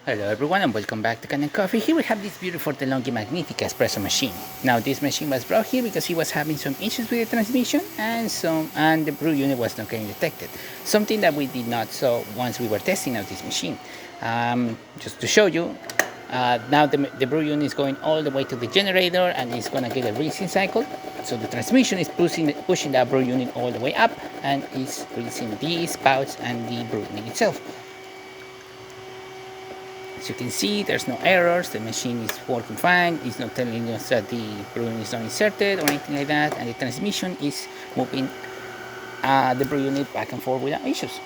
Hello everyone and welcome back to Kanen Coffee. Here we have this beautiful DeLonghi magnific espresso machine. Now this machine was brought here because it was having some issues with the transmission and the brew unit was not getting detected. Something that we did not saw once we were testing out this machine. Just to show you, now the brew unit is going all the way to the generator and it's going to get a rinsing cycle. So the transmission is pushing that brew unit all the way up and is rinsing the spouts and the brew unit itself. As you can see, there's no errors, the machine is working fine, it's not telling us that the brew unit is not inserted or anything like that, and the transmission is moving the brew unit back and forth without issues.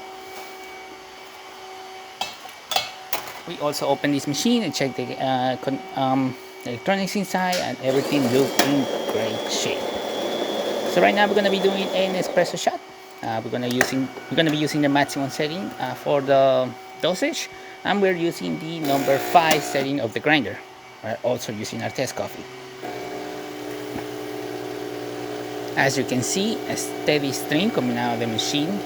We also opened this machine and checked the electronics inside, and everything looked in great shape. So right now we're going to be doing an espresso shot. We're going to be using the maximum setting for the dosage, and we're using the number 5 setting of the grinder. We're also using our test coffee. As you can see, a steady stream coming out of the machine.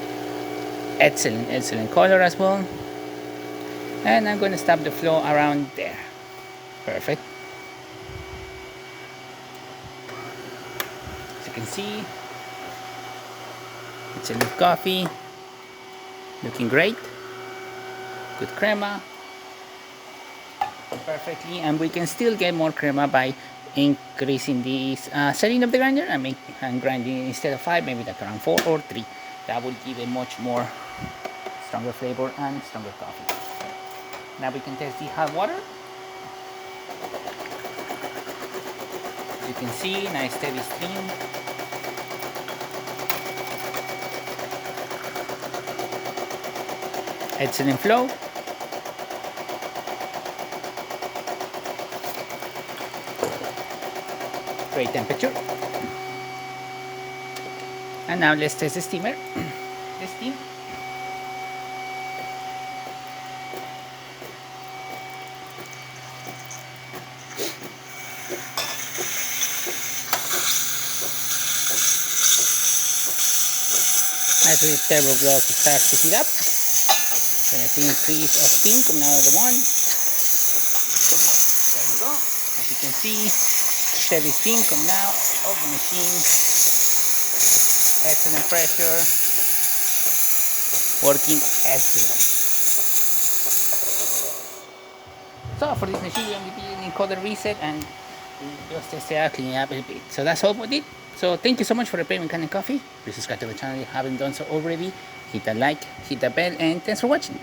Excellent color as well. And I'm going to stop the flow around there. Perfect. As you can see, excellent coffee, looking great. Good crema, perfectly, and we can still get more crema by increasing the setting of the grinder and grinding instead of 5, maybe like around 4 or 3. That will give a much more stronger flavor and stronger coffee. Now we can test the hot water. As you can see, nice steady stream. Excellent flow. Great temperature. And now let's test the steamer. The steam. As the turbo block starts to heat up, gonna see increase of steam coming out of the one. There you go. As you can see, steady steam coming out of the machine. Excellent pressure. Working excellent. So for this machine, we're going to be using encoder reset and just test it out, clean it up a little bit. So that's all we did. So thank you so much for repairing Kanen Coffee. Please subscribe to the channel if you haven't done so already. Hit that like, hit the bell, and thanks for watching.